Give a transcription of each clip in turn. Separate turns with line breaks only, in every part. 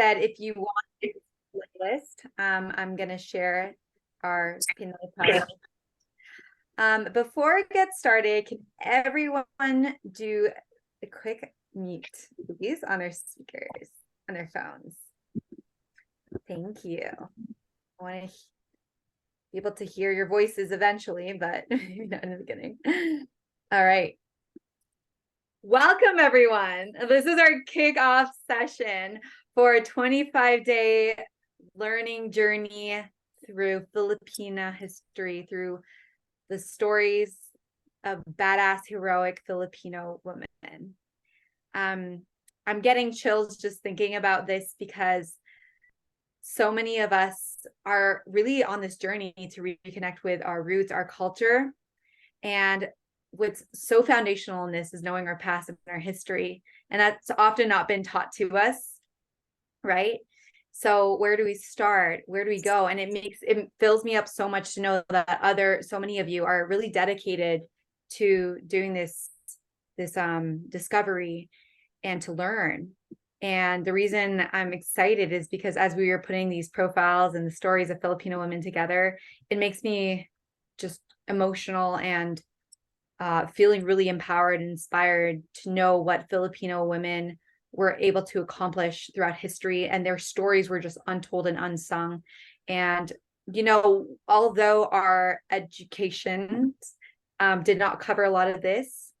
said, if you want a playlist, I'm going to share our Pinay post. Before I get started, can everyone do a quick mute, please, on their speakers, on their phones? Thank you. I want to be able to hear your voices eventually, but not in the beginning. All right. Welcome, everyone. This is our kickoff session for a 25-day learning journey through Filipino history, through the stories of badass, heroic Filipino women. I'm getting chills just thinking about this because so many of us are really on this journey to reconnect with our roots, our culture. And what's so foundational in this is knowing our past and our history. And that's often not been taught to us, right? So where do we start? Where do we go? And it fills me up so much to know that so many of you are really dedicated to doing this discovery and to learn. And the reason I'm excited is because as we were putting these profiles and the stories of Filipino women together, it makes me just emotional and feeling really empowered and inspired to know what Filipino women were able to accomplish throughout history, and their stories were just untold and unsung. And although our education did not cover a lot of this,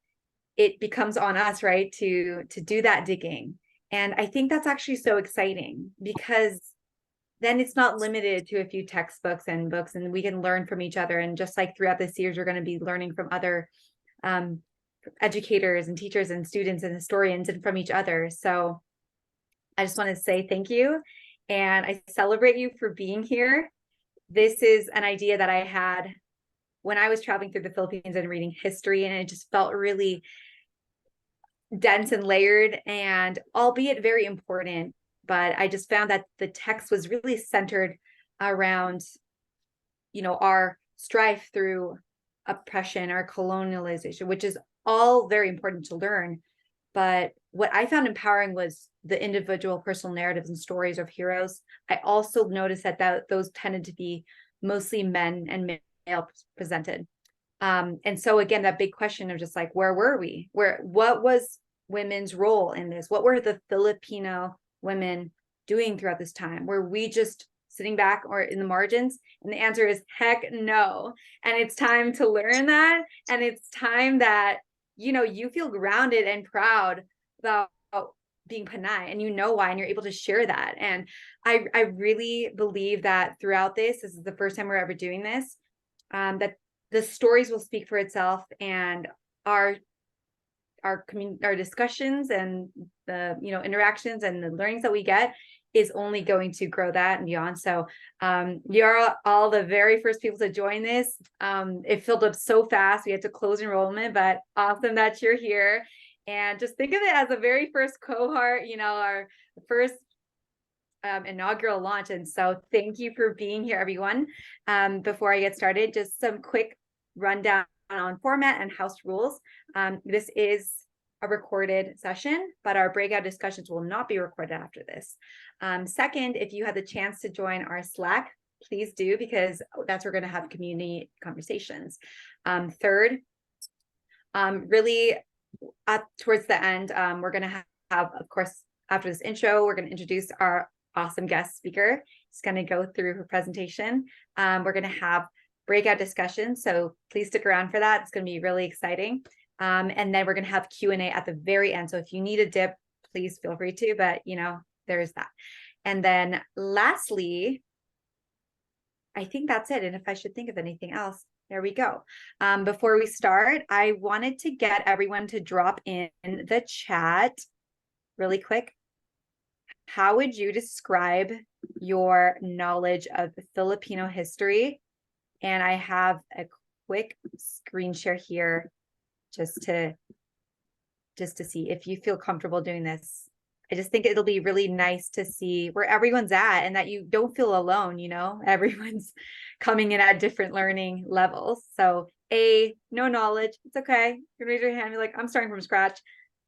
it becomes on us, right, to do that digging. And I think that's actually so exciting because then it's not limited to a few textbooks and books, and we can learn from each other. And just like throughout this series, we're going to be learning from other educators and teachers and students and historians and from each other. So I just want to say thank you. And I celebrate you for being here. This is an idea that I had when I was traveling through the Philippines and reading history, and it just felt really dense and layered, and albeit very important. But I just found that the text was really centered around, our strife through oppression, our colonialization, which is all very important to learn. But what I found empowering was the individual personal narratives and stories of heroes. I also noticed that those tended to be mostly men and male presented. And so again, that big question of just like, where were we? What was women's role in this? What were the Filipino women doing throughout this time? Were we just sitting back or in the margins? And the answer is heck no. And it's time to learn that. And it's time that, you feel grounded and proud about being Panay, and why, and you're able to share that. And I really believe that throughout this is the first time we're ever doing this, that the stories will speak for itself, and our discussions and the interactions and the learnings that we get is only going to grow that and beyond. So you're all the very first people to join this. It filled up so fast. We had to close enrollment, but awesome that you're here. And just think of it as the very first cohort, our first inaugural launch. And so thank you for being here, everyone. Before I get started, just some quick rundown on format and house rules. This is a recorded session, but our breakout discussions will not be recorded after this. Second, if you had the chance to join our Slack, please do, because that's where we're going to have community conversations. Third, really towards the end, we're going to have, of course, after this intro, we're going to introduce our awesome guest speaker. She's going to go through her presentation. We're going to have breakout discussions, so please stick around for that. It's going to be really exciting. And then we're going to have Q&A at the very end. So if you need a dip, please feel free to, but there's that. And then lastly, I think that's it. And if I should think of anything else, there we go. Before we start, I wanted to get everyone to drop in the chat really quick. How would you describe your knowledge of Filipino history? And I have a quick screen share here just to see if you feel comfortable doing this. I just think it'll be really nice to see where everyone's at, and that you don't feel alone, everyone's coming in at different learning levels. So no knowledge, it's okay. You can raise your hand and be like, I'm starting from scratch.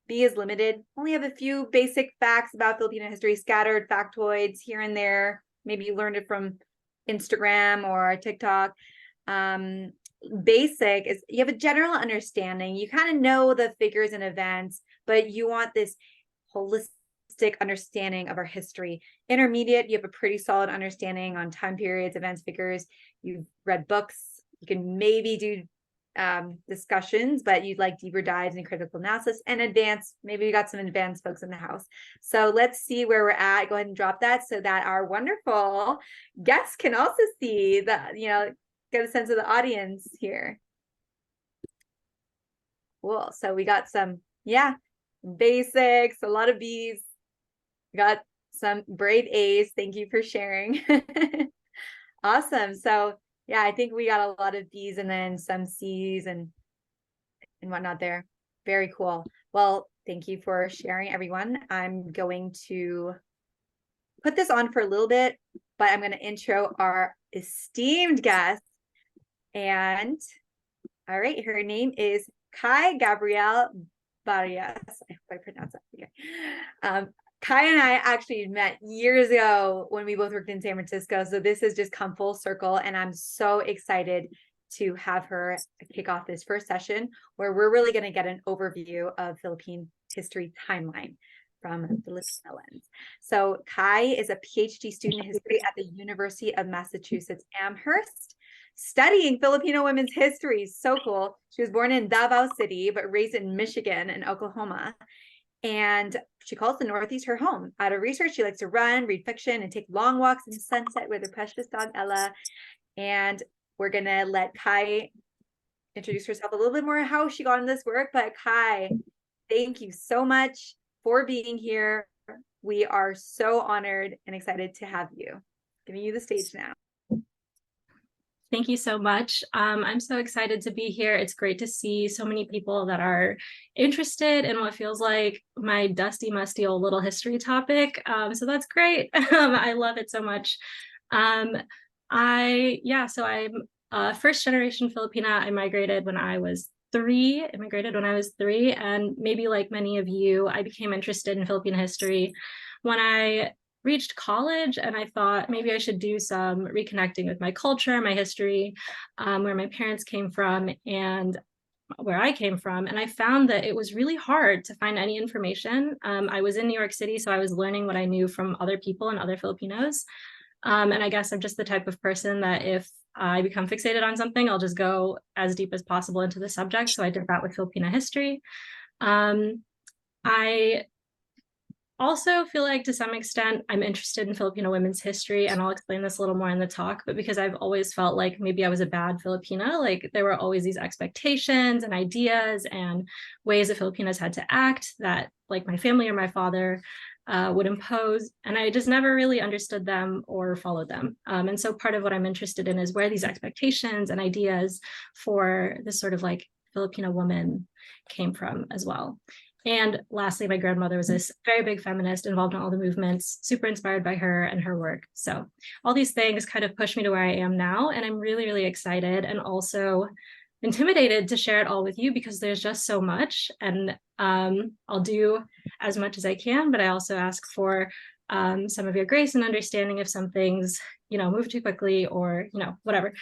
B is limited. Only have a few basic facts about Filipino history, scattered factoids here and there. Maybe you learned it from Instagram or TikTok. Basic is you have a general understanding. You kind of know the figures and events, but you want this holistic understanding of our history. Intermediate, you have a pretty solid understanding on time periods, events, figures. You've read books. You can maybe do discussions, but you'd like deeper dives and critical analysis. And advanced, maybe we got some advanced folks in the house. So let's see where we're at. Go ahead and drop that so that our wonderful guests can also see the, get a sense of the audience here. Cool. So we got some, basics, a lot of B's. We got some brave A's. Thank you for sharing. Awesome. So yeah, I think we got a lot of B's and then some C's and whatnot there. Very cool. Well, thank you for sharing, everyone. I'm going to put this on for a little bit, but I'm going to intro our esteemed guest. And all right, her name is Cai Barias. I hope I pronounced that okay. Cai and I actually met years ago when we both worked in San Francisco. So this has just come full circle. And I'm so excited to have her kick off this first session where we're really going to get an overview of Philippine history timeline from the Filipino lens. So Cai is a PhD student in history at the University of Massachusetts Amherst, studying Filipino women's history. So cool. She was born in Davao City, but raised in Michigan and Oklahoma. And she calls the Northeast her home. Out of research, she likes to run, read fiction, and take long walks in the sunset with her precious dog, Ella. And we're going to let Cai introduce herself a little bit more, how she got into this work. But Cai, thank you so much for being here. We are so honored and excited to have you. Giving you the stage now.
Thank you so much. I'm so excited to be here. It's great to see so many people that are interested in what feels like my dusty, musty old little history topic. So that's great. I love it so much. So I'm first generation Filipina. I immigrated when I was three, and maybe like many of you, I became interested in Filipino history when I reached college, and I thought maybe I should do some reconnecting with my culture, my history, where my parents came from and where I came from. And I found that it was really hard to find any information. I was in New York City, so I was learning what I knew from other people and other Filipinos. And I guess I'm just the type of person that if I become fixated on something, I'll just go as deep as possible into the subject. So I did that with Filipino history. I also feel like to some extent I'm interested in Filipino women's history, and I'll explain this a little more in the talk, but because I've always felt like maybe I was a bad Filipina, like there were always these expectations and ideas and ways that Filipinas had to act that like my family or my father would impose, and I just never really understood them or followed them. And so part of what I'm interested in is where these expectations and ideas for this sort of like Filipino woman came from as well. And lastly, my grandmother was this very big feminist involved in all the movements, super inspired by her and her work. So all these things kind of pushed me to where I am now. And I'm really, really excited and also intimidated to share it all with you because there's just so much. And I'll do as much as I can, but I also ask for some of your grace and understanding if some things, move too quickly or, whatever.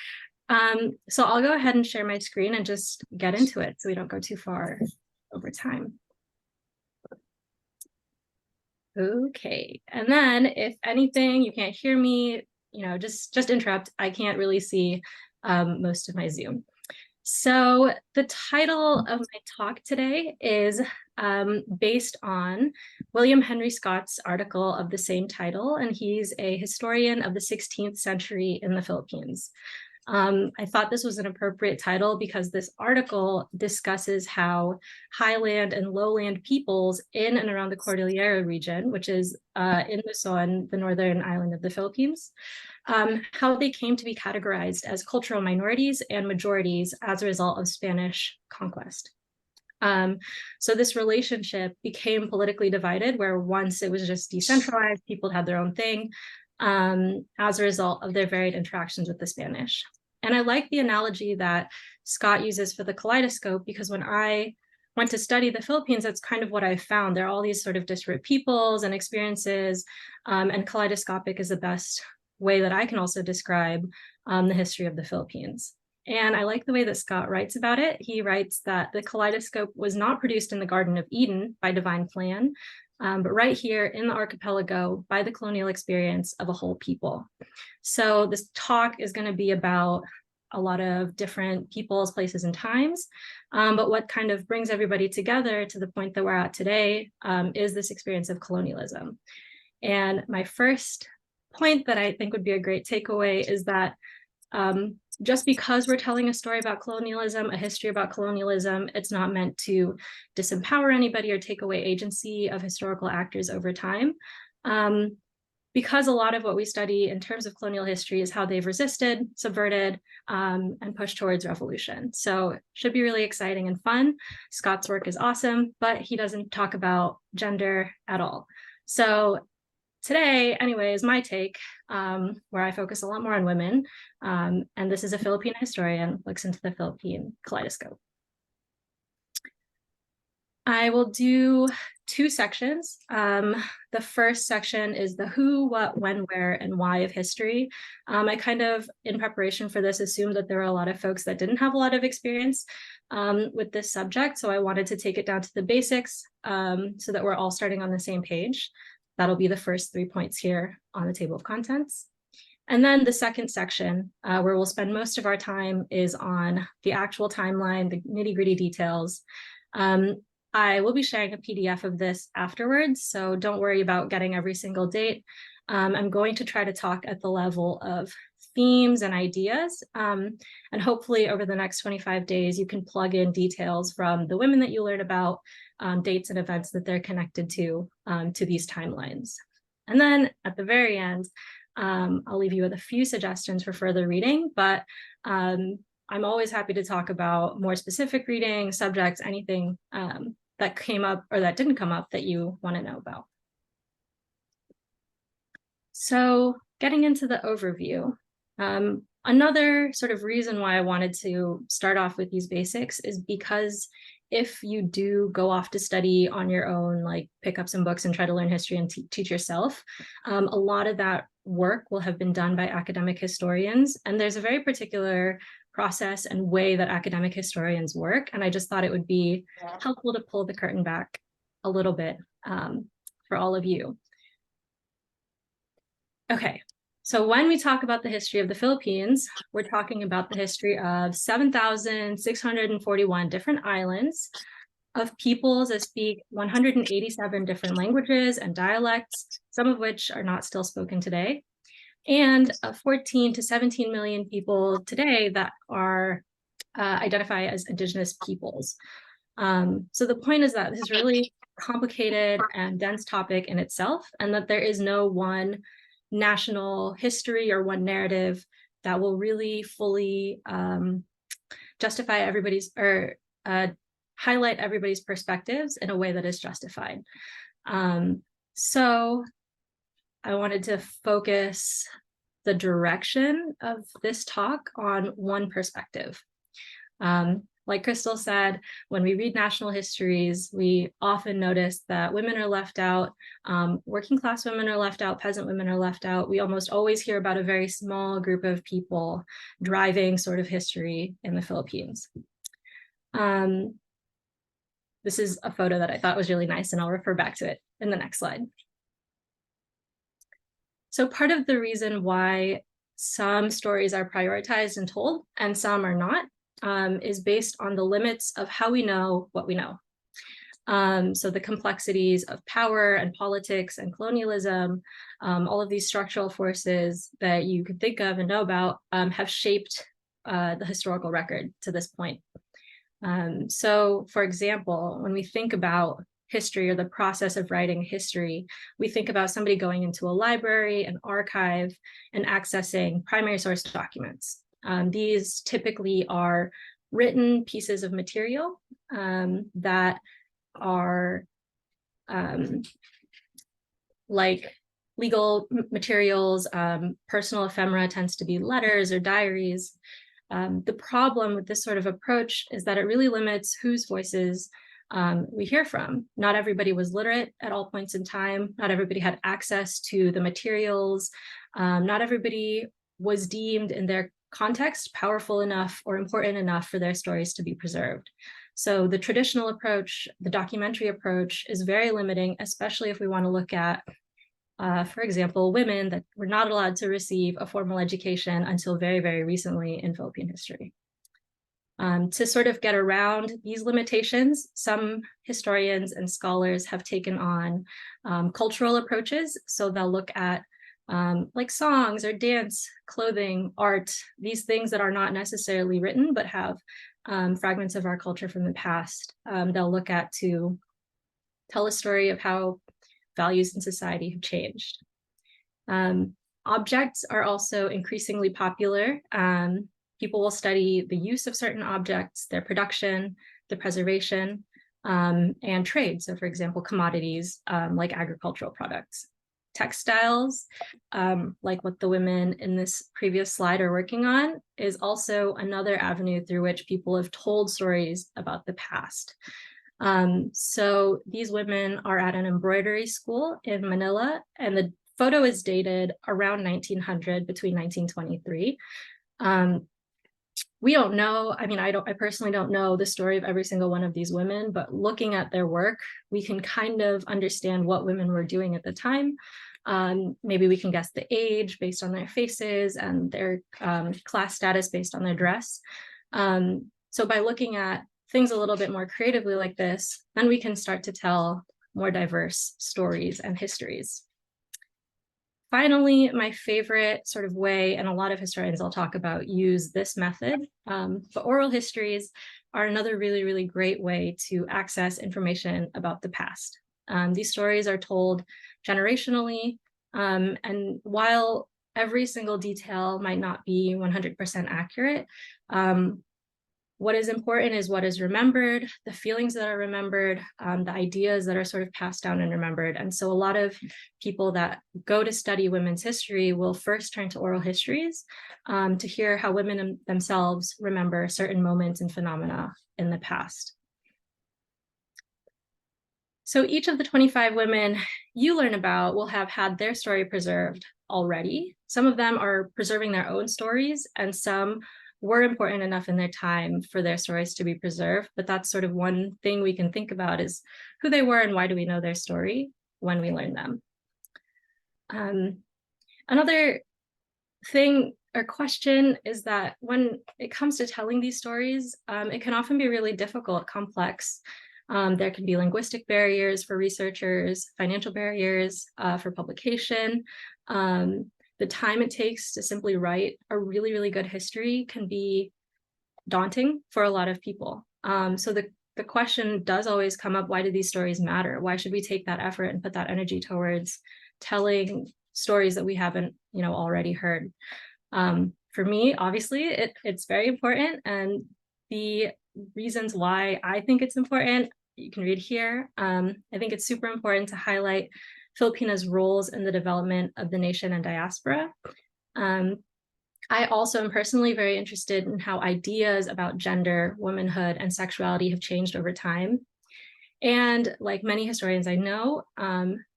So I'll go ahead and share my screen and just get into it so we don't go too far over time. Okay, and then if anything, you can't hear me, just interrupt. I can't really see most of my Zoom. So the title of my talk today is based on William Henry Scott's article of the same title, and he's a historian of the 16th century in the Philippines. I thought this was an appropriate title because this article discusses how highland and lowland peoples in and around the Cordillera region, which is in Luzon, the northern island of the Philippines, how they came to be categorized as cultural minorities and majorities as a result of Spanish conquest. So this relationship became politically divided, where once it was just decentralized, people had their own thing, as a result of their varied interactions with the Spanish. And I like the analogy that Scott uses for the kaleidoscope, because when I went to study the Philippines, that's kind of what I found. There are all these sort of disparate peoples and experiences, and kaleidoscopic is the best way that I can also describe the history of the Philippines. And I like the way that Scott writes about it. He writes that the kaleidoscope was not produced in the Garden of Eden by divine plan, but right here in the archipelago by the colonial experience of a whole people. So this talk is going to be about a lot of different peoples, places, and times. But what kind of brings everybody together to the point that we're at today is this experience of colonialism. And my first point that I think would be a great takeaway is that just because we're telling a story about colonialism, a history about colonialism, it's not meant to disempower anybody or take away agency of historical actors over time. Because a lot of what we study in terms of colonial history is how they've resisted, subverted, and pushed towards revolution. So it should be really exciting and fun. Scott's work is awesome, but he doesn't talk about gender at all. So today, anyway, is my take, where I focus a lot more on women. And this is a Filipino historian, looks into the Philippine kaleidoscope. I will do two sections. The first section is the who, what, when, where, and why of history. I kind of, in preparation for this, assumed that there were a lot of folks that didn't have a lot of experience with this subject. So I wanted to take it down to the basics so that we're all starting on the same page. That'll be the first 3 points here on the table of contents. And then the second section, where we'll spend most of our time, is on the actual timeline, the nitty-gritty details. I will be sharing a PDF of this afterwards, so don't worry about getting every single date. I'm going to try to talk at the level of themes and ideas, and hopefully over the next 25 days, you can plug in details from the women that you learn about, dates and events that they're connected to these timelines. And then at the very end, I'll leave you with a few suggestions for further reading, but I'm always happy to talk about more specific reading, subjects, anything that came up or that didn't come up that you want to know about. So getting into the overview, another sort of reason why I wanted to start off with these basics is because if you do go off to study on your own, like pick up some books and try to learn history and teach yourself, a lot of that work will have been done by academic historians. And there's a very particular process and way that academic historians work. And I just thought it would be helpful to pull the curtain back a little bit for all of you. Okay, so when we talk about the history of the Philippines, we're talking about the history of 7,641 different islands, of peoples that speak 187 different languages and dialects, some of which are not still spoken today, and 14 to 17 million people today that are identify as indigenous peoples. So the point is that this is really complicated and dense topic in itself, and that there is no one national history or one narrative that will really fully justify everybody's or highlight everybody's perspectives in a way that is justified. So I wanted to focus the direction of this talk on one perspective. Like Crystal said, when we read national histories, we often notice that women are left out, working class women are left out, peasant women are left out. We almost always hear about a very small group of people driving sort of history in the Philippines. This is a photo that I thought was really nice, and I'll refer back to it in the next slide. So part of the reason why some stories are prioritized and told and some are not is based on the limits of how we know what we know. So the complexities of power and politics and colonialism, all of these structural forces that you could think of and know about have shaped the historical record to this point. So for example, when we think about history or the process of writing history, we think about somebody going into a library, an archive, and accessing primary source documents. These typically are written pieces of material that are like legal materials. Personal ephemera tends to be letters or diaries. The problem with this sort of approach is that it really limits whose voices we hear from. Not everybody was literate at all points in time. Not everybody had access to the materials. Not everybody was deemed in their context powerful enough or important enough for their stories to be preserved. So the traditional approach, the documentary approach, is very limiting, especially if we want to look at, for example, women that were not allowed to receive a formal education until very, very recently in Philippine history. To sort of get around these limitations, some historians and scholars have taken on cultural approaches. So they'll look at like songs or dance, clothing, art, these things that are not necessarily written, but have fragments of our culture from the past. They'll look at to tell a story of how values in society have changed. Objects are also increasingly popular. People will study the use of certain objects, their production, the preservation, and trade. So for example, commodities like agricultural products. Textiles, like what the women in this previous slide are working on, is also another avenue through which people have told stories about the past. So these women are at an embroidery school in Manila, and the photo is dated around 1900, between 1923. We don't know, I mean, I personally don't know the story of every single one of these women, but looking at their work, we can kind of understand what women were doing at the time. Maybe we can guess the age based on their faces and their class status based on their dress. So by looking at things a little bit more creatively like this, then we can start to tell more diverse stories and histories. Finally, my favorite sort of way, and a lot of historians I'll talk about use this method, but oral histories are another really, really great way to access information about the past. These stories are told generationally, and while every single detail might not be 100% accurate, what is important is what is remembered, the feelings that are remembered, the ideas that are sort of passed down and remembered. And so a lot of people that go to study women's history will first turn to oral histories to hear how women themselves remember certain moments and phenomena in the past. So each of the 25 women you learn about will have had their story preserved already. Some of them are preserving their own stories, and some were important enough in their time for their stories to be preserved. But that's sort of one thing we can think about, is who they were and why do we know their story when we learn them. Another thing or question is that when it comes to telling these stories, it can often be really difficult, complex. There can be linguistic barriers for researchers, financial barriers for publication. The time it takes to simply write a really, really good history can be daunting for a lot of people. So the question does always come up, why do these stories matter? Why should we take that effort and put that energy towards telling stories that we haven't, already heard? For me, obviously, it's very important. And the reasons why I think it's important, you can read here. I think it's super important to highlight Filipinas' roles in the development of the nation and diaspora. I also am personally very interested in how ideas about gender, womanhood, and sexuality have changed over time. And like many historians I know,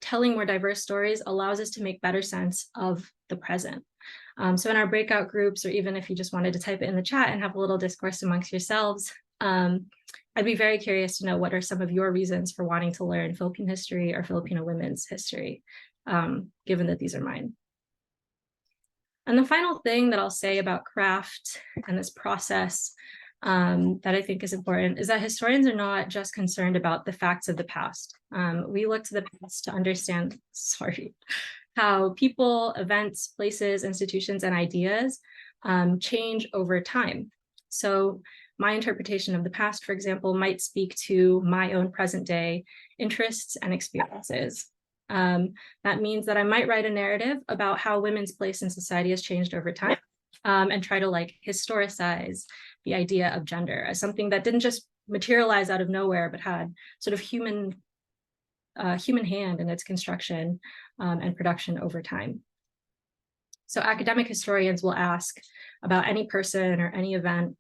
telling more diverse stories allows us to make better sense of the present. So in our breakout groups, or even if you just wanted to type it in the chat and have a little discourse amongst yourselves, I'd be very curious to know what are some of your reasons for wanting to learn Philippine history or Filipino women's history, given that these are mine. And the final thing that I'll say about craft and this process that I think is important is that historians are not just concerned about the facts of the past. We look to the past to understand, how people, events, places, institutions, and ideas change over time. So my interpretation of the past, for example, might speak to my own present day interests and experiences. That means that I might write a narrative about how women's place in society has changed over time, and try to historicize the idea of gender as something that didn't just materialize out of nowhere, but had sort of human hand in its construction and production over time. So academic historians will ask about any person or any event,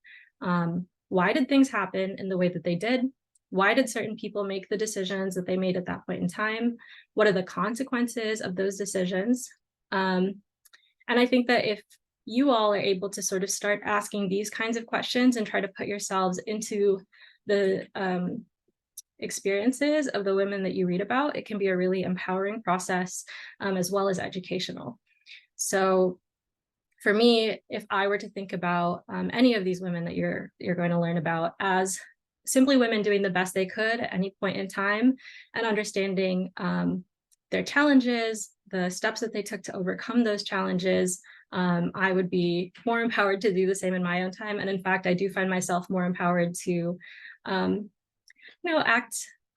why did things happen in the way that they did? Why did certain people make the decisions that they made at that point in time? What are the consequences of those decisions? And I think that if you all are able to sort of start asking these kinds of questions and try to put yourselves into the experiences of the women that you read about, it can be a really empowering process, as well as educational. So for me, if I were to think about any of these women that you're going to learn about as simply women doing the best they could at any point in time, and understanding their challenges, the steps that they took to overcome those challenges, I would be more empowered to do the same in my own time. And in fact, I do find myself more empowered to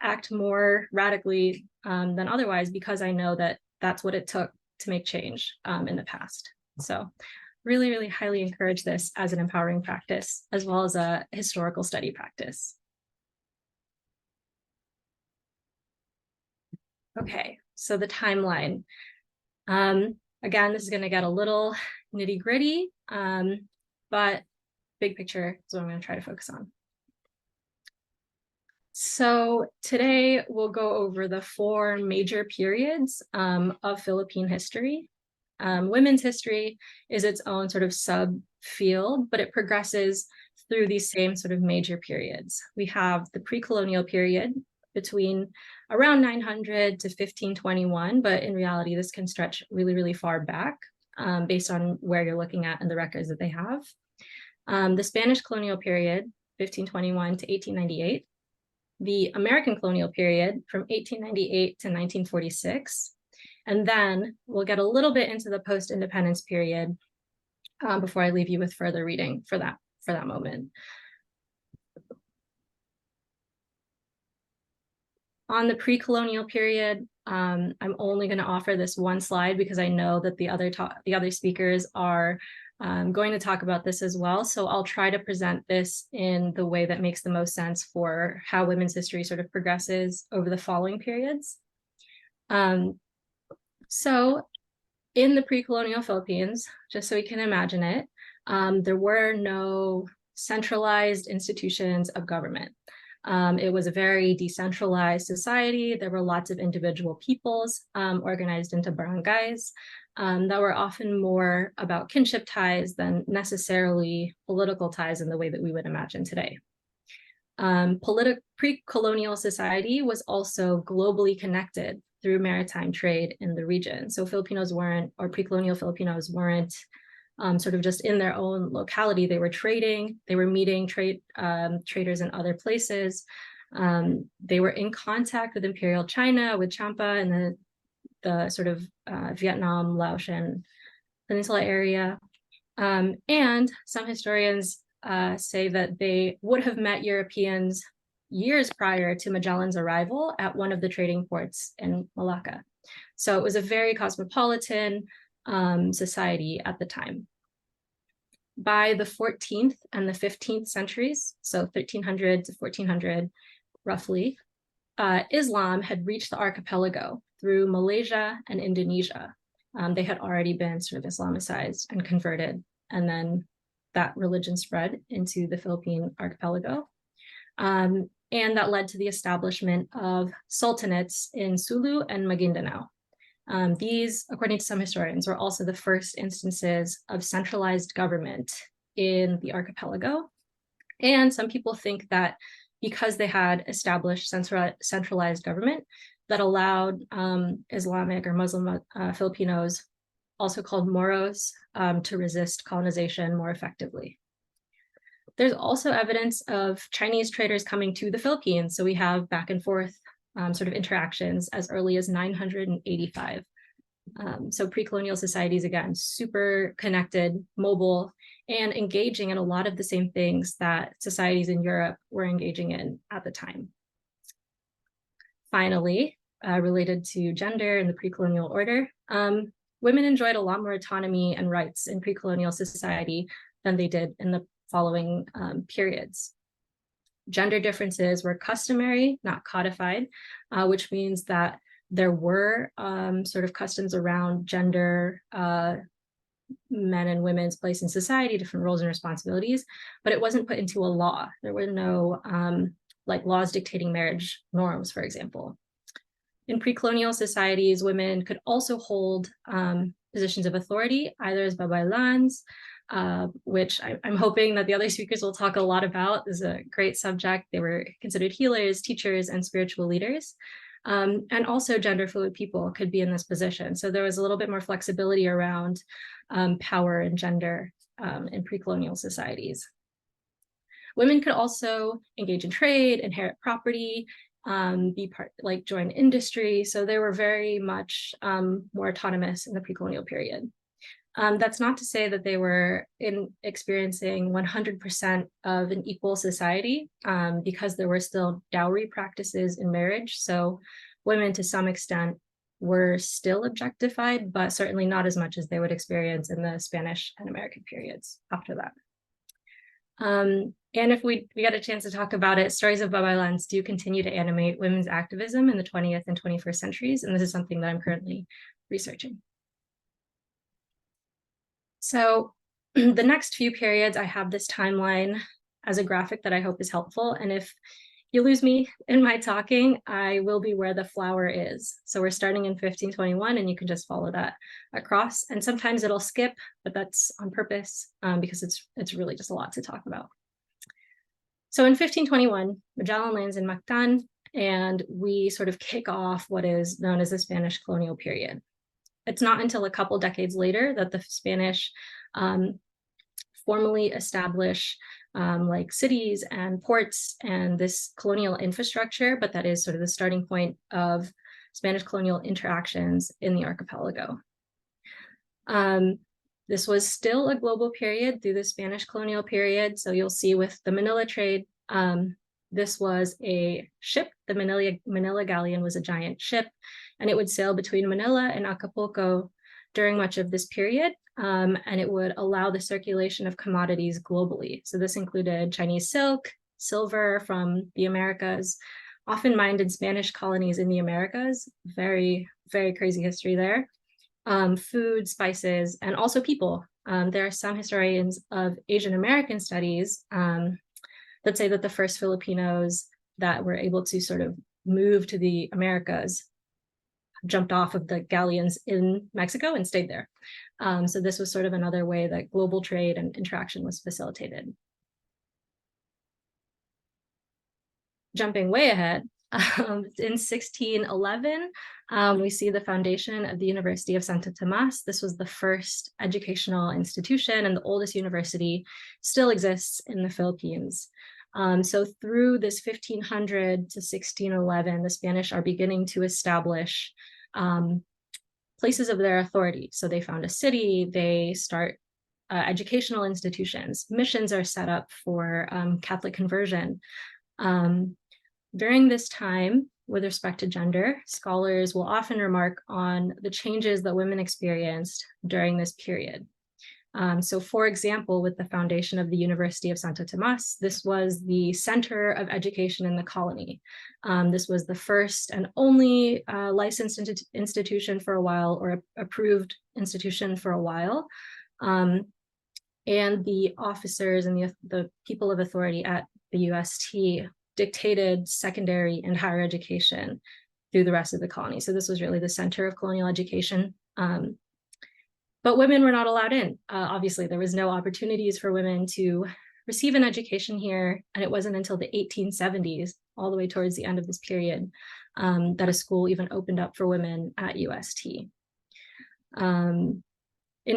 act more radically than otherwise, because I know that that's what it took to make change in the past. So really, really highly encourage this as an empowering practice, as well as a historical study practice. Okay, so the timeline. Again, this is going to get a little nitty gritty, but big picture is what I'm going to try to focus on. So today we'll go over the 4 major periods of Philippine history. Women's history is its own sort of subfield, but it progresses through these same sort of major periods. We have the pre-colonial period between around 900 to 1521, but in reality, this can stretch really, really far back based on where you're looking at and the records that they have. The Spanish colonial period, 1521 to 1898. The American colonial period from 1898 to 1946. And then we'll get a little bit into the post-independence period before I leave you with further reading for that moment. On the pre-colonial period, I'm only going to offer this one slide because I know that the other speakers are going to talk about this as well. So I'll try to present this in the way that makes the most sense for how women's history sort of progresses over the following periods. So in the pre-colonial Philippines, just so we can imagine it, there were no centralized institutions of government. It was a very decentralized society. There were lots of individual peoples organized into barangays that were often more about kinship ties than necessarily political ties in the way that we would imagine today. Pre-colonial society was also globally connected through maritime trade in the region. So Filipinos weren't, or pre-colonial Filipinos weren't sort of just in their own locality. They were trading, they were meeting traders in other places. They were in contact with Imperial China, with Champa and the sort of Vietnam, Laotian Peninsula area. And some historians say that they would have met Europeans years prior to Magellan's arrival at one of the trading ports in Malacca. So it was a very cosmopolitan society at the time. By the 14th and the 15th centuries, so 1300 to 1400 roughly, Islam had reached the archipelago through Malaysia and Indonesia. They had already been sort of Islamicized and converted, and then that religion spread into the Philippine archipelago. And that led to the establishment of sultanates in Sulu and Maguindanao. These, according to some historians, were also the first instances of centralized government in the archipelago. And some people think that because they had established centralized government that allowed Islamic or Muslim Filipinos, also called Moros, to resist colonization more effectively. There's also evidence of Chinese traders coming to the Philippines. So we have back and forth sort of interactions as early as 985. So pre-colonial societies, again, super connected, mobile, and engaging in a lot of the same things that societies in Europe were engaging in at the time. Finally, related to gender in the pre-colonial order, women enjoyed a lot more autonomy and rights in pre-colonial society than they did in the following periods. Gender differences were customary, not codified, which means that there were sort of customs around gender, men and women's place in society, different roles and responsibilities, but it wasn't put into a law. There were no like laws dictating marriage norms, for example. In pre-colonial societies, women could also hold positions of authority, either as babaylans, which I'm hoping that the other speakers will talk a lot about. This is a great subject. They were considered healers, teachers, and spiritual leaders. And also gender fluid people could be in this position. So there was a little bit more flexibility around power and gender in pre-colonial societies. Women could also engage in trade, inherit property, join industry. So they were very much more autonomous in the pre-colonial period. That's not to say that they were experiencing 100% of an equal society, because there were still dowry practices in marriage. So women, to some extent, were still objectified, but certainly not as much as they would experience in the Spanish and American periods after that. And if we get a chance to talk about it, stories of babaylans do continue to animate women's activism in the 20th and 21st centuries, and this is something that I'm currently researching. So the next few periods, I have this timeline as a graphic that I hope is helpful. And if you lose me in my talking, I will be where the flower is. So we're starting in 1521, and you can just follow that across. And sometimes it'll skip, but that's on purpose because it's really just a lot to talk about. So in 1521, Magellan lands in Mactan, and we sort of kick off what is known as the Spanish colonial period. It's not until a couple decades later that the Spanish formally establish like cities and ports and this colonial infrastructure, but that is sort of the starting point of Spanish colonial interactions in the archipelago. This was still a global period through the Spanish colonial period. So you'll see with the Manila trade, this was a ship. The Manila galleon was a giant ship, and it would sail between Manila and Acapulco during much of this period, and it would allow the circulation of commodities globally. So this included Chinese silk, silver from the Americas, often mined in Spanish colonies in the Americas. Very, very crazy history there. Food, spices, and also people. There are some historians of Asian American studies that say that the first Filipinos that were able to sort of move to the Americas jumped off of the galleons in Mexico and stayed there. So this was sort of another way that global trade and interaction was facilitated. Jumping way ahead, in 1611, we see the foundation of the University of Santo Tomas. This was the first educational institution and the oldest university, still exists in the Philippines. So through this 1500 to 1611, the Spanish are beginning to establish places of their authority. So they found a city, they start educational institutions, missions are set up for Catholic conversion. During this time, with respect to gender, scholars will often remark on the changes that women experienced during this period. So for example, with the foundation of the University of Santo Tomas, this was the center of education in the colony. This was the first and only licensed institution for a while, or approved institution for a while. And the officers and the people of authority at the UST dictated secondary and higher education through the rest of the colony. So this was really the center of colonial education. But women were not allowed in. Obviously, there was no opportunities for women to receive an education here. And it wasn't until the 1870s, all the way towards the end of this period, that a school even opened up for women at UST. In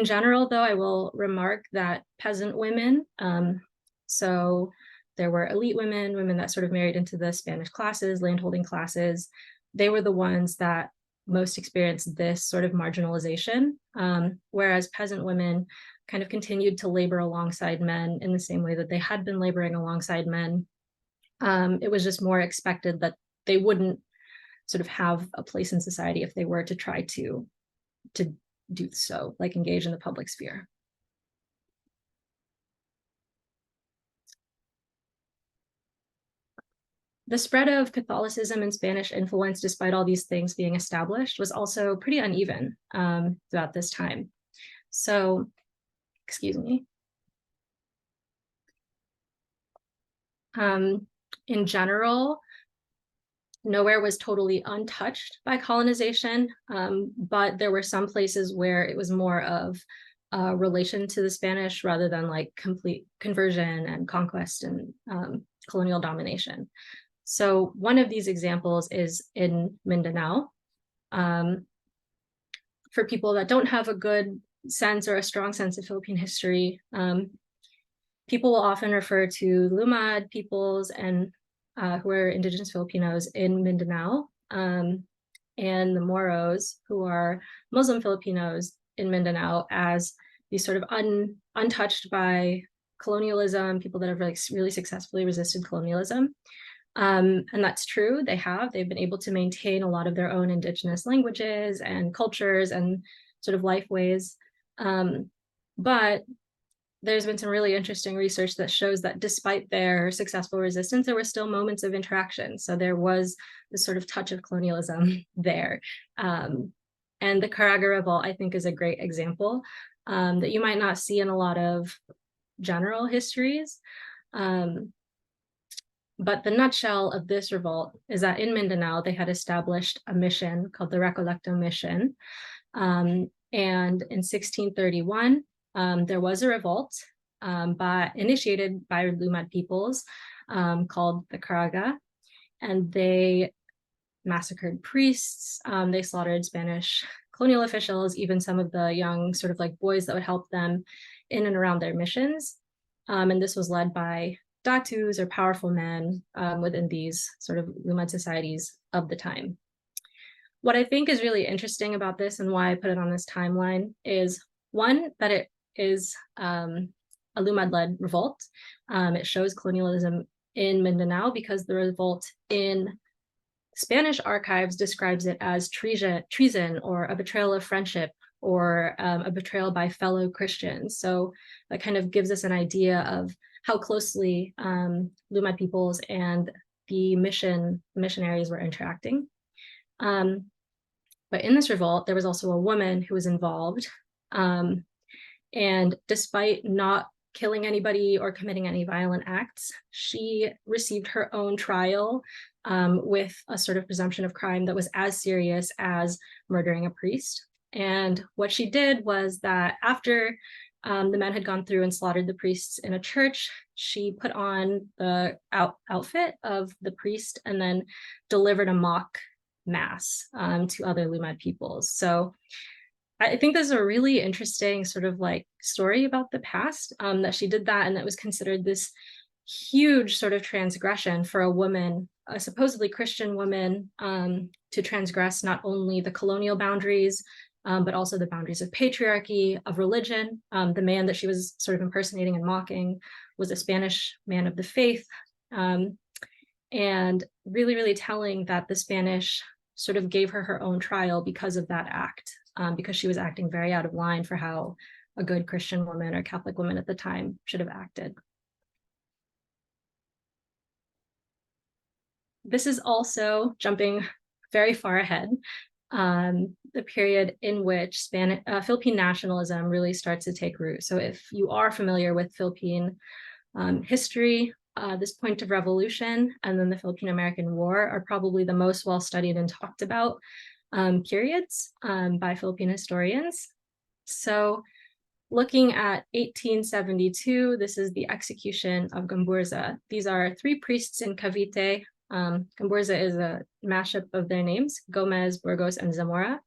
general, though, I will remark that peasant women, so there were elite women, women that sort of married into the Spanish classes, landholding classes. They were the ones that most experienced this sort of marginalization, whereas peasant women kind of continued to labor alongside men in the same way that they had been laboring alongside men. It was just more expected that they wouldn't sort of have a place in society if they were to try to do so, like engage in the public sphere. The spread of Catholicism and Spanish influence, despite all these things being established, was also pretty uneven throughout this time. So, excuse me. in general, nowhere was totally untouched by colonization, but there were some places where it was more of a relation to the Spanish rather than like complete conversion and conquest and colonial domination. So one of these examples is in Mindanao. For people that don't have a good sense or a strong sense of Philippine history, people will often refer to Lumad peoples and who are indigenous Filipinos in Mindanao, and the Moros, who are Muslim Filipinos in Mindanao, as these sort of untouched by colonialism, people that have really successfully resisted colonialism. And that's true. They've been able to maintain a lot of their own indigenous languages and cultures and sort of life ways. But there's been some really interesting research that shows that despite their successful resistance, there were still moments of interaction. So there was this sort of touch of colonialism there. And the Caraga Revolt, I think, is a great example that you might not see in a lot of general histories. But the nutshell of this revolt is that in Mindanao, they had established a mission called the Recolecto Mission. And in 1631, there was a revolt initiated by Lumad peoples called the Caraga, and they massacred priests, they slaughtered Spanish colonial officials, even some of the young sort of like boys that would help them in and around their missions. And this was led by datus or powerful men within these sort of Lumad societies of the time. What I think is really interesting about this and why I put it on this timeline is, one, that it is a Lumad-led revolt. It shows colonialism in Mindanao because the revolt in Spanish archives describes it as treason or a betrayal of friendship or a betrayal by fellow Christians. So that kind of gives us an idea of how closely Lumad peoples and the missionaries were interacting. But in this revolt, there was also a woman who was involved. And despite not killing anybody or committing any violent acts, she received her own trial with a sort of presumption of crime that was as serious as murdering a priest. And what she did was that after the men had gone through and slaughtered the priests in a church, she put on the outfit of the priest and then delivered a mock mass to other Lumad peoples. So I think there's a really interesting sort of like story about the past, that she did that, and that was considered this huge sort of transgression for a woman, a supposedly Christian woman, to transgress not only the colonial boundaries, but also the boundaries of patriarchy, of religion. The man that she was sort of impersonating and mocking was a Spanish man of the faith, and really, really telling that the Spanish sort of gave her own trial because of that act, because she was acting very out of line for how a good Christian woman or Catholic woman at the time should have acted. This is also jumping very far ahead, the period in which Philippine nationalism really starts to take root. So if you are familiar with Philippine history, this point of revolution and then the Philippine-American War are probably the most well-studied and talked about periods by Philippine historians. So looking at 1872, this is the execution of Gamburza. These are 3 priests in Cavite. Gamburza is a mashup of their names, Gomez, Burgos, and Zamora,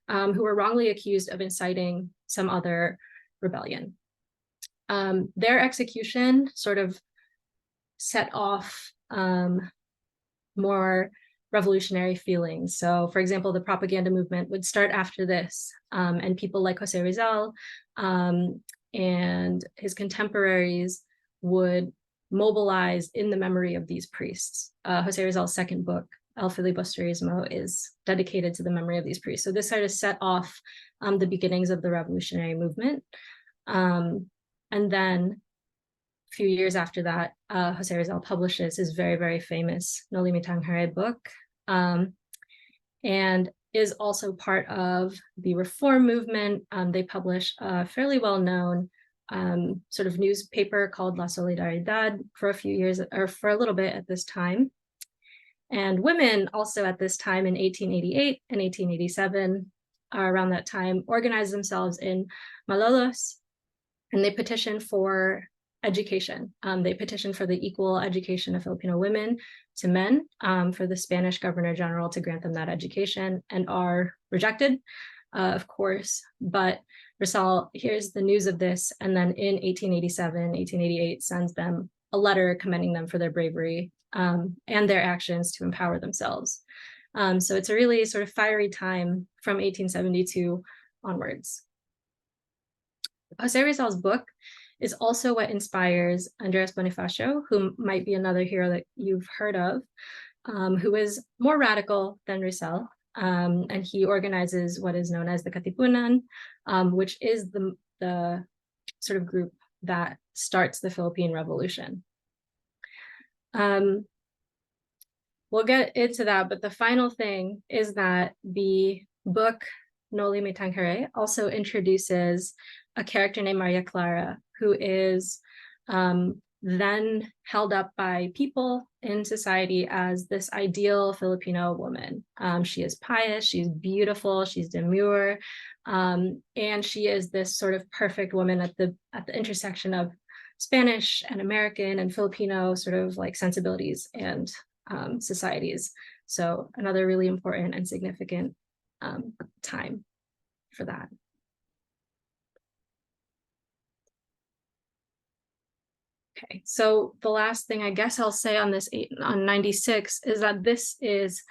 who were wrongly accused of inciting some other rebellion. Their execution sort of set off more revolutionary feelings. So, for example, the propaganda movement would start after this, and people like Jose Rizal and his contemporaries would mobilize in the memory of these priests. Jose Rizal's second book, El Filibusterismo, is dedicated to the memory of these priests. So this sort of set off the beginnings of the revolutionary movement. And then a few years after that, Jose Rizal publishes his very, very famous No Limitang Hare book, and is also part of the reform movement. They publish a fairly well-known sort of newspaper called La Solidaridad for a few years, or for a little bit at this time. And women also at this time in 1888 and 1887, around that time, organized themselves in Malolos, and they petitioned for education. They petitioned for the equal education of Filipino women to men, for the Spanish Governor General to grant them that education, and are rejected, of course. But Rizal hears the news of this, and then in 1887, 1888, sends them a letter commending them for their bravery and their actions to empower themselves. So it's a really sort of fiery time from 1872 onwards. Jose Rizal's book is also what inspires Andres Bonifacio, who might be another hero that you've heard of, who is more radical than Rizal. And he organizes what is known as the Katipunan, which is the sort of group that starts the Philippine Revolution. We'll get into that, but the final thing is that the book Noli Me Tangere also introduces a character named Maria Clara, who is then held up by people in society as this ideal Filipino woman. She is pious, she's beautiful, she's demure, and she is this sort of perfect woman at the intersection of Spanish and American and Filipino sort of like sensibilities and societies. So another really important and significant time for that. Okay, so the last thing I guess I'll say on this on 96 is that this is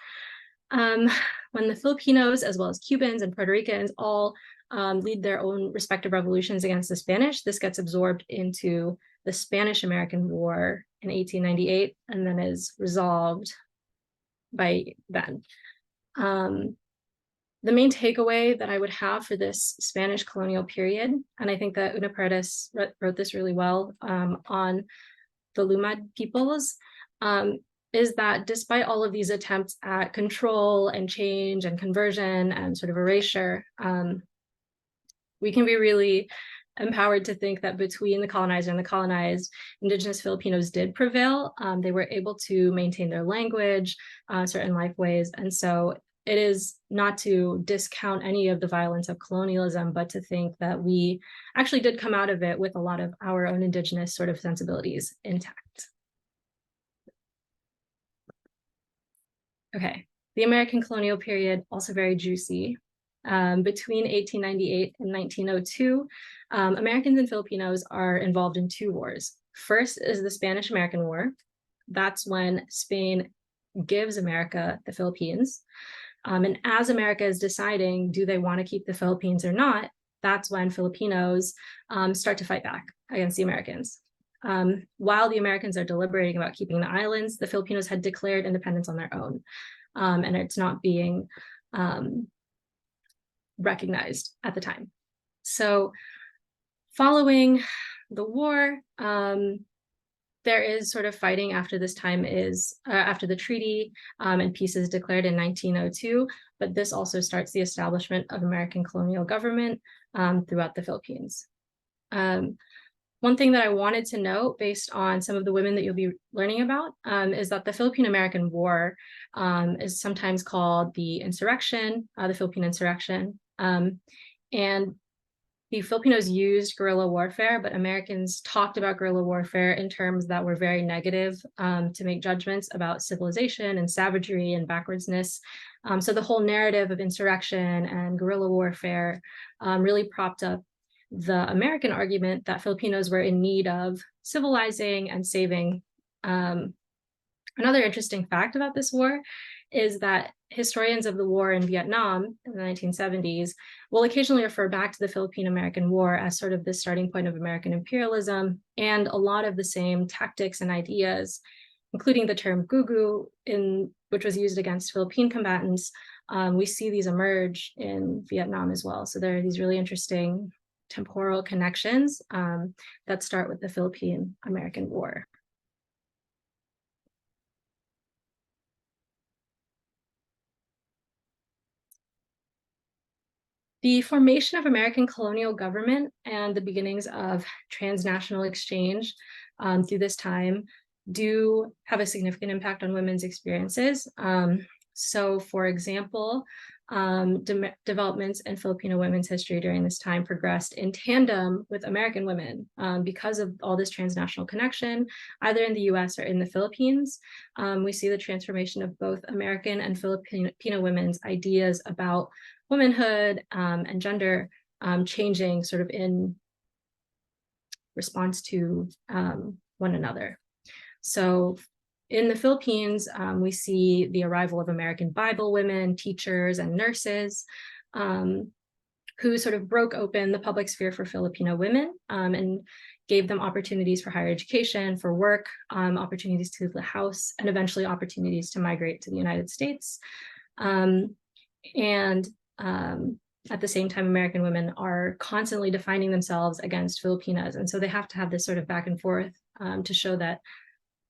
when the Filipinos, as well as Cubans and Puerto Ricans, all lead their own respective revolutions against the Spanish. This gets absorbed into the Spanish-American War in 1898 and then is resolved by then. The main takeaway that I would have for this Spanish colonial period, and I think that Una Paredes wrote this really well on the Lumad peoples, is that despite all of these attempts at control and change and conversion and sort of erasure, we can be really empowered to think that between the colonizer and the colonized, Indigenous Filipinos did prevail. They were able to maintain their language, certain life ways. And so it is not to discount any of the violence of colonialism, but to think that we actually did come out of it with a lot of our own Indigenous sort of sensibilities intact. Okay, the American colonial period, also very juicy. Between 1898 and 1902, Americans and Filipinos are involved in two wars. First is the Spanish-American War. That's when Spain gives America the Philippines. And as America is deciding, do they want to keep the Philippines or not, that's when Filipinos start to fight back against the Americans. While the Americans are deliberating about keeping the islands, the Filipinos had declared independence on their own. And it's not being recognized at the time. So following the war, there is sort of fighting after this time is after the treaty and peace is declared in 1902, but this also starts the establishment of American colonial government throughout the Philippines. One thing that I wanted to note based on some of the women that you'll be learning about is that the Philippine-American War is sometimes called the insurrection, the Philippine insurrection. And the Filipinos used guerrilla warfare, but Americans talked about guerrilla warfare in terms that were very negative to make judgments about civilization and savagery and backwardsness. So the whole narrative of insurrection and guerrilla warfare really propped up the American argument that Filipinos were in need of civilizing and saving. Another interesting fact about this war is that historians of the war in Vietnam in the 1970s will occasionally refer back to the Philippine-American War as sort of the starting point of American imperialism, and a lot of the same tactics and ideas, including the term gugu, which was used against Philippine combatants, we see these emerge in Vietnam as well. So there are these really interesting temporal connections that start with the Philippine-American War. The formation of American colonial government and the beginnings of transnational exchange through this time do have a significant impact on women's experiences. So, for example, developments in Filipino women's history during this time progressed in tandem with American women because of all this transnational connection, either in the US or in the Philippines. We see the transformation of both American and Filipino women's ideas about womanhood and gender changing sort of in response to one another. So in the Philippines, we see the arrival of American Bible women, teachers, and nurses who sort of broke open the public sphere for Filipino women and gave them opportunities for higher education, for work, opportunities to leave the house, and eventually opportunities to migrate to the United States. At the same time, American women are constantly defining themselves against Filipinas. And so they have to have this sort of back and forth to show that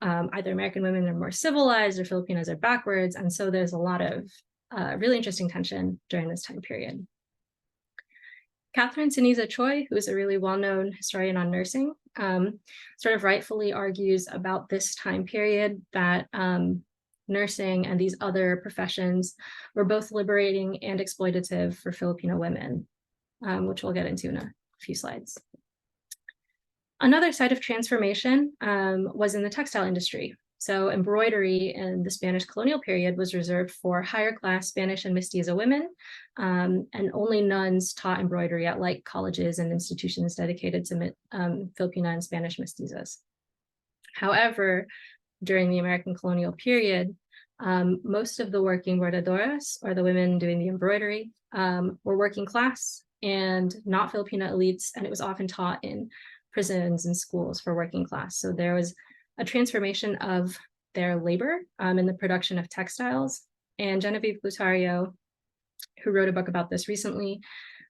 either American women are more civilized or Filipinos are backwards. And so there's a lot of really interesting tension during this time period. Catherine Siniza Choi, who is a really well-known historian on nursing, sort of rightfully argues about this time period that nursing and these other professions were both liberating and exploitative for Filipino women, which we'll get into in a few slides. Another site of transformation was in the textile industry. So embroidery in the Spanish colonial period was reserved for higher class Spanish and mestiza women, and only nuns taught embroidery at like colleges and institutions dedicated to Filipina and Spanish mestizas. However, during the American colonial period, most of the working bordadoras, or the women doing the embroidery, were working class and not Filipino elites, and it was often taught in prisons and schools for working class. So there was a transformation of their labor in the production of textiles. And Genevieve Lutario, who wrote a book about this recently,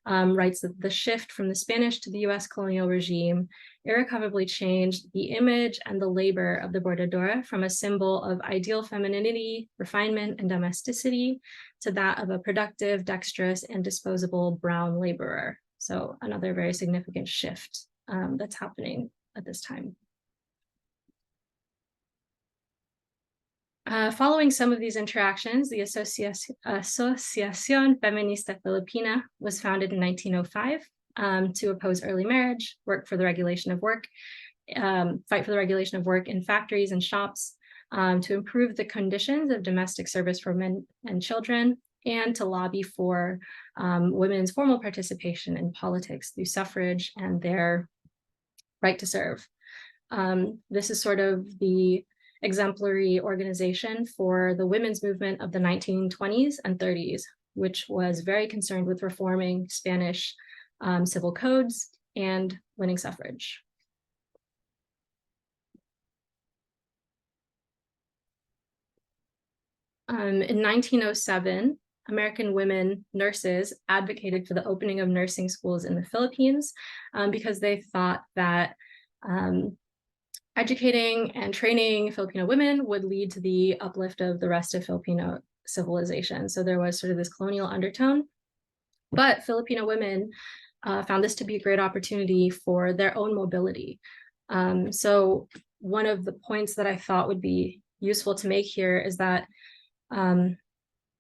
writes that the shift from the Spanish to the US colonial regime irrecoverably changed the image and the labor of the bordadora from a symbol of ideal femininity, refinement, and domesticity to that of a productive, dexterous, and disposable brown laborer. So another very significant shift that's happening at this time. Following some of these interactions, the Asociación Feminista Filipina was founded in 1905 to oppose early marriage, work for the regulation of work, fight for the regulation of work in factories and shops, to improve the conditions of domestic service for men and children, and to lobby for women's formal participation in politics through suffrage and their right to serve. This is sort of the exemplary organization for the women's movement of the 1920s and 30s, which was very concerned with reforming Spanish civil codes and winning suffrage. In 1907, American women nurses advocated for the opening of nursing schools in the Philippines because they thought that educating and training Filipino women would lead to the uplift of the rest of Filipino civilization. So there was sort of this colonial undertone, but Filipino women found this to be a great opportunity for their own mobility. So one of the points that I thought would be useful to make here is that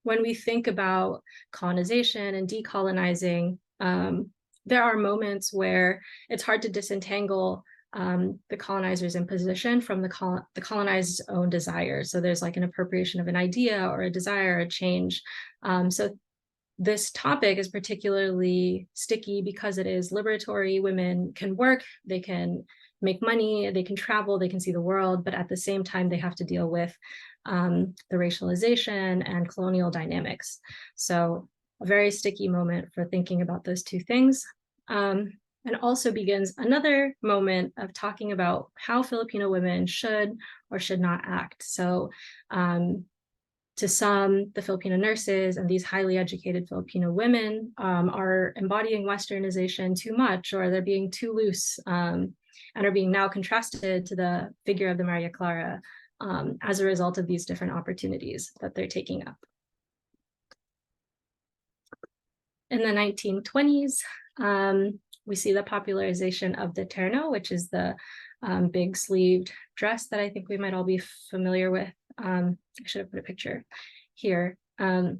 when we think about colonization and decolonizing, there are moments where it's hard to disentangle the colonizer's imposition from the colonized's own desires. So there's like an appropriation of an idea or a desire, a change. So this topic is particularly sticky because it is liberatory. Women can work, they can make money, they can travel, they can see the world, but at the same time, they have to deal with the racialization and colonial dynamics. So a very sticky moment for thinking about those two things. And also begins another moment of talking about how Filipino women should or should not act. So to some, the Filipino nurses and these highly educated Filipino women are embodying Westernization too much, or they're being too loose and are being now contrasted to the figure of the Maria Clara as a result of these different opportunities that they're taking up. In the 1920s, we see the popularization of the terno, which is the big sleeved dress that I think we might all be familiar with. I should have put a picture here. But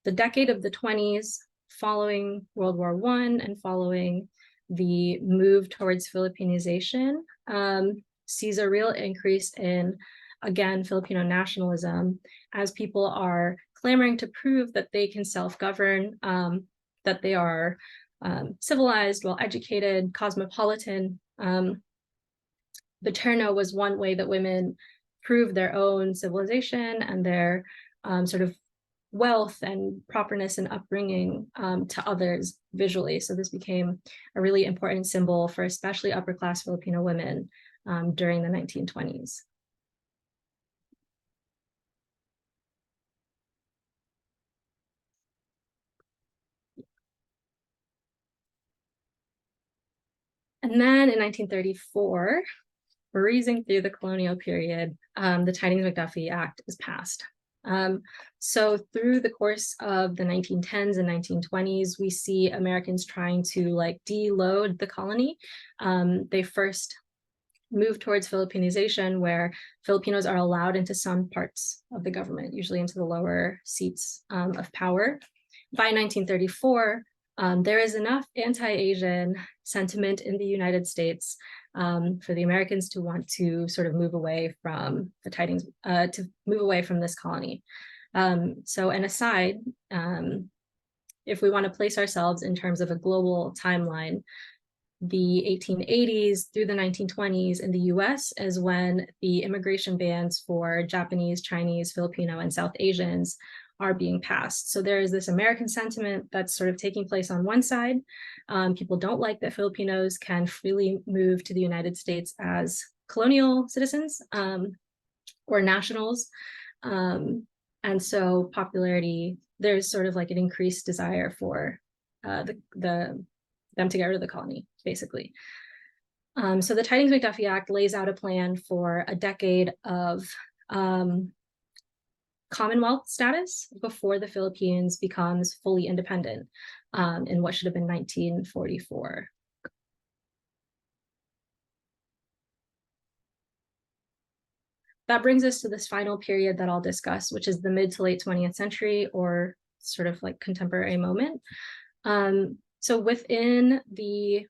the decade of the 20s, following World War I and following the move towards Filipinization, sees a real increase in, again, Filipino nationalism as people are clamoring to prove that they can self-govern, that they are civilized, well-educated, cosmopolitan. The terno was one way that women proved their own civilization and their sort of wealth and properness and upbringing to others visually. So this became a really important symbol for especially upper class Filipino women during the 1920s. And then in 1934, breezing through the colonial period, the Tidings-McDuffie Act is passed. So through the course of the 1910s and 1920s, we see Americans trying to like deload the colony. They first move towards Filipinization, where Filipinos are allowed into some parts of the government, usually into the lower seats of power. By 1934, there is enough anti-Asian sentiment in the United States for the Americans to want to sort of move away from the tidings, to move away from this colony. So an aside, if we want to place ourselves in terms of a global timeline, the 1880s through the 1920s in the US is when the immigration bans for Japanese, Chinese, Filipino, and South Asians are being passed. So there is this American sentiment that's sort of taking place on one side. People don't like that Filipinos can freely move to the United States as colonial citizens or nationals. And so popularity, there's sort of like an increased desire for them to get rid of the colony, basically. So the Tidings-McDuffie Act lays out a plan for a decade of Commonwealth status before the Philippines becomes fully independent in what should have been 1944. That brings us to this final period that I'll discuss, which is the mid to late 20th century, or sort of like contemporary moment. So within the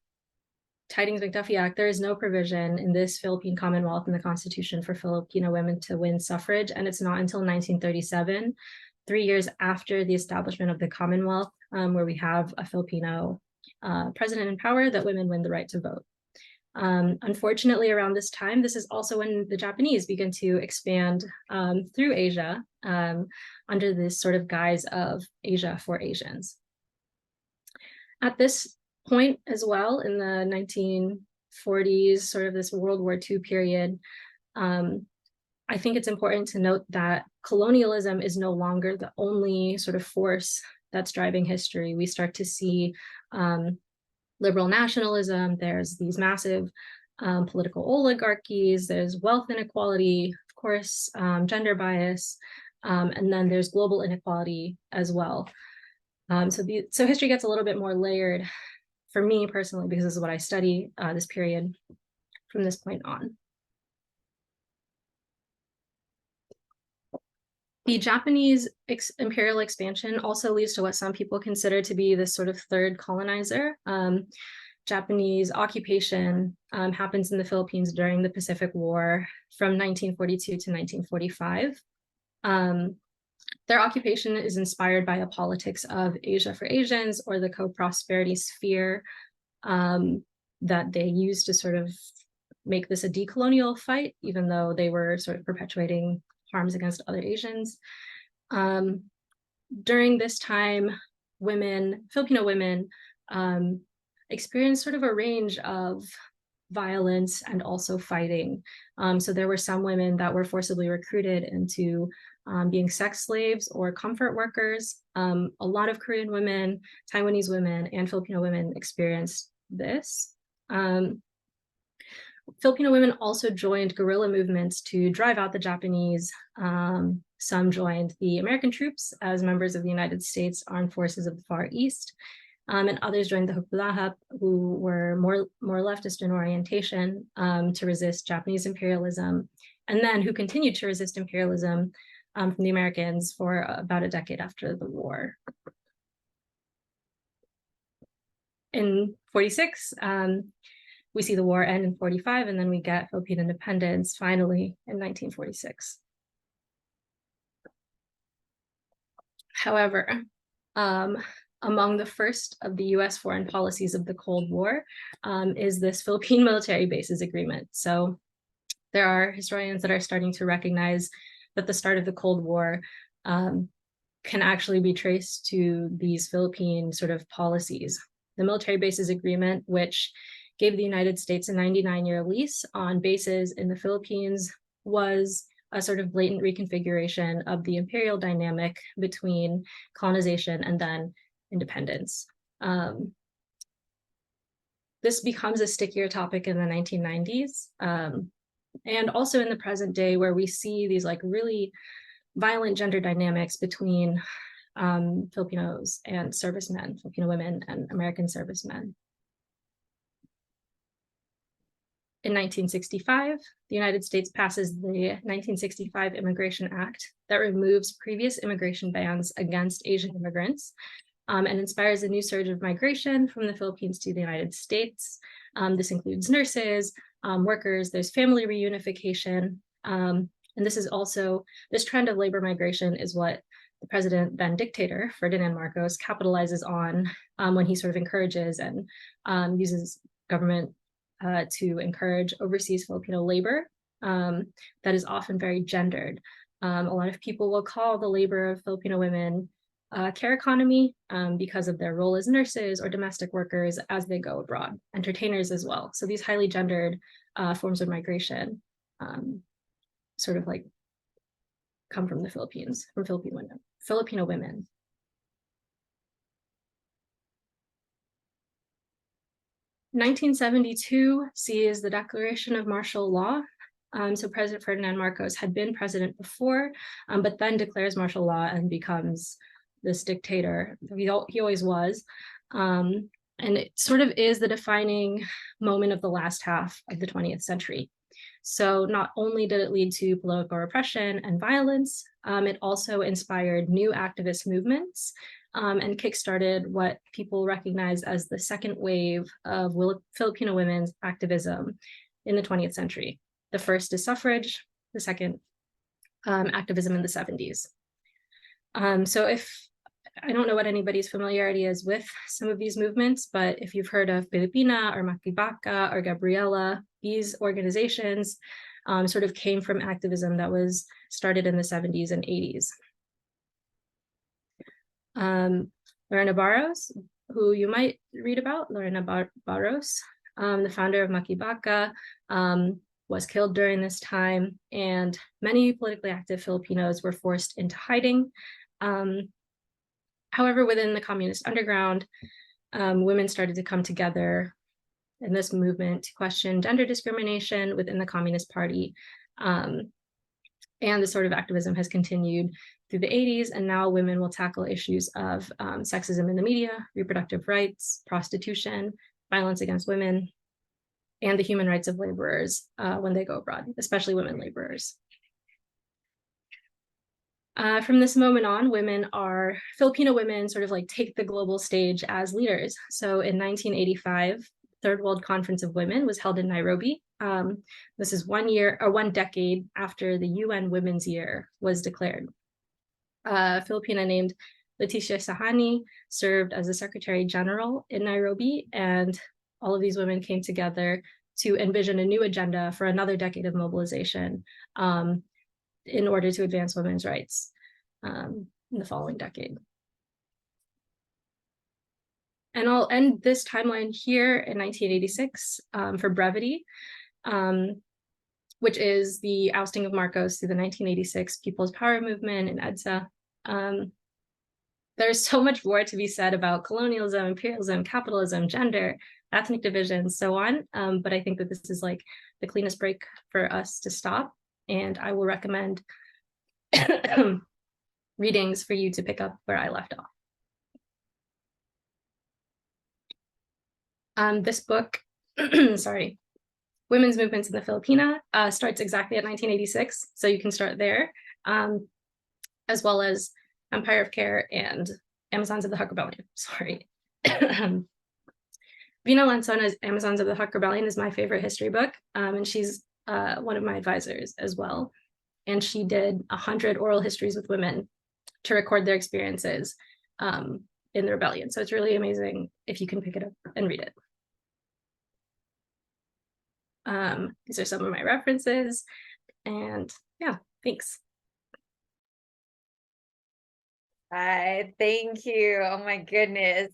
Tidings-McDuffie Act, there is no provision in this Philippine Commonwealth in the Constitution for Filipino women to win suffrage, and it's not until 1937, 3 years after the establishment of the Commonwealth, where we have a Filipino president in power, that women win the right to vote. Unfortunately, around this time, this is also when the Japanese begin to expand through Asia under this sort of guise of Asia for Asians. At this point as well, in the 1940s, sort of this World War II period, I think it's important to note that colonialism is no longer the only sort of force that's driving history. We start to see liberal nationalism, there's these massive political oligarchies, there's wealth inequality, of course, gender bias, and then there's global inequality as well. So history gets a little bit more layered for me personally, because this is what I study this period from this point on. The Japanese imperial expansion also leads to what some people consider to be this sort of third colonizer. Japanese occupation happens in the Philippines during the Pacific War from 1942 to 1945. Their occupation is inspired by a politics of Asia for Asians, or the co-prosperity sphere that they used to sort of make this a decolonial fight, even though they were sort of perpetuating harms against other Asians. During this time, Filipino women experienced sort of a range of violence and also fighting. So there were some women that were forcibly recruited into being sex slaves or comfort workers. A lot of Korean women, Taiwanese women, and Filipino women experienced this. Filipino women also joined guerrilla movements to drive out the Japanese, Some joined the American troops as members of the United States Armed Forces of the Far East, and others joined the Hukbalahap, who were more leftist in orientation, to resist Japanese imperialism, and then who continued to resist imperialism from the Americans for about a decade after the war. In 46, we see the war end in 45, and then we get Philippine independence finally in 1946. However, among the first of the US foreign policies of the Cold War is this Philippine military bases agreement. So there are historians that are starting to recognize that the start of the Cold War can actually be traced to these Philippine sort of policies. The military bases agreement, which gave the United States a 99-year lease on bases in the Philippines, was a sort of blatant reconfiguration of the imperial dynamic between colonization and then independence. This becomes a stickier topic in the 1990s, and also in the present day, where we see these like really violent gender dynamics between Filipinos and servicemen, Filipino women and American servicemen. In 1965, the United States passes the 1965 Immigration Act that removes previous immigration bans against Asian immigrants, and inspires a new surge of migration from the Philippines to the United States. This includes nurses, workers, there's family reunification, and this trend of labor migration is what the president, then dictator, Ferdinand Marcos, capitalizes on when he sort of encourages and uses government to encourage overseas Filipino labor that is often very gendered. A lot of people will call the labor of Filipino women care economy because of their role as nurses or domestic workers as they go abroad, entertainers as well. So these highly gendered forms of migration sort of like come from the Philippines, from Filipino women. In 1972 sees the declaration of martial law. So President Ferdinand Marcos had been president before, but then declares martial law and becomes this dictator. He always was. And it sort of is the defining moment of the last half of the 20th century. So not only did it lead to political repression and violence, it also inspired new activist movements and kickstarted what people recognize as the second wave of Filipino women's activism in the 20th century. The first is suffrage, the second activism in the 70s. So I don't know what anybody's familiarity is with some of these movements, but if you've heard of Filipina or Makibaka or Gabriela, these organizations sort of came from activism that was started in the 70s and 80s. Lorena Barros, who you might read about, Lorena Barros, the founder of Makibaka, was killed during this time, and many politically active Filipinos were forced into hiding. However, within the communist underground, women started to come together in this movement to question gender discrimination within the Communist Party. And this sort of activism has continued through the 80s, and now women will tackle issues of sexism in the media, reproductive rights, prostitution, violence against women, and the human rights of laborers when they go abroad, especially women laborers. From this moment on, Filipino women sort of like take the global stage as leaders. So in 1985, Third World Conference of Women was held in Nairobi. This is 1 decade after the UN Women's Year was declared. A Filipina named Leticia Sahani served as the Secretary General in Nairobi, and all of these women came together to envision a new agenda for another decade of mobilization in order to advance women's rights in the following decade. And I'll end this timeline here in 1986 for brevity, which is the ousting of Marcos through the 1986 People's Power Movement in EDSA. There's so much more to be said about colonialism, imperialism, capitalism, gender, ethnic division, so on. But I think that this is like the cleanest break for us to stop. And I will recommend readings for you to pick up where I left off. This book, sorry, Women's Movements in the Filipina, starts exactly at 1986, so you can start there, as well as Empire of Care and Amazons of the Huck Rebellion. Sorry. Vina Lanzona's Amazons of the Huck Rebellion is my favorite history book, and she's one of my advisors as well. And she did 100 oral histories with women to record their experiences in the rebellion. So it's really amazing if you can pick it up and read it. These are some of my references, and yeah, thanks.
Thank you. Oh my goodness.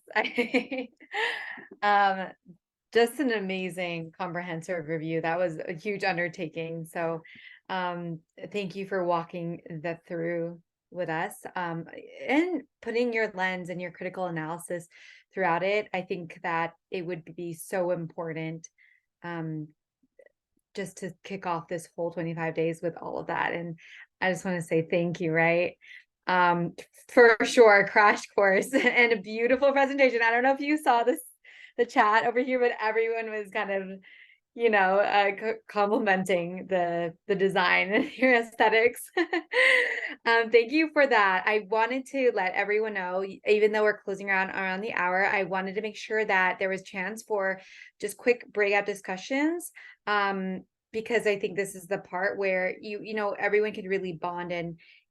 Just an amazing comprehensive review. That was a huge undertaking. So thank you for walking that through with us, and putting your lens and your critical analysis throughout it. I think that it would be so important, just to kick off this whole 25 days with all of that. And I just want to say thank you, right? For sure, a crash course and a beautiful presentation. I don't know if you saw the chat over here, but everyone was kind of, you know, complimenting the design and your aesthetics. Thank you for that. I wanted to let everyone know, even though we're closing around the hour, I wanted to make sure that there was chance for just quick breakout discussions, because I think this is the part where you know, everyone can really bond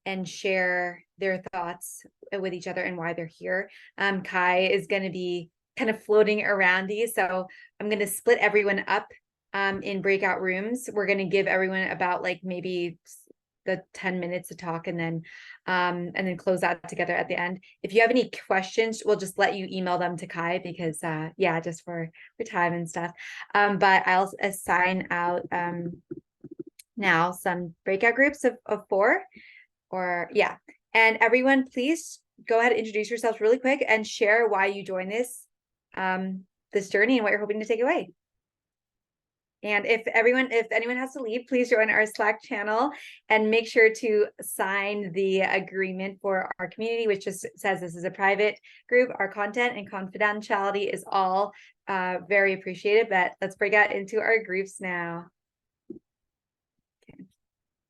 and share their thoughts with each other and why they're here. Cai is going to be kind of floating around these, so I'm going to split everyone up in breakout rooms. We're going to give everyone about like maybe the 10 minutes to talk, and then close out together at the end. If you have any questions, we'll just let you email them to Cai, because yeah, just for time and stuff. But I'll assign out now some breakout groups of 4, or yeah. And everyone, please go ahead and introduce yourselves really quick and share why you joined this journey and what you're hoping to take away. And if anyone has to leave, please join our Slack channel and make sure to sign the agreement for our community, which just says this is a private group. Our content and confidentiality is all very appreciated. But let's break out into our groups now.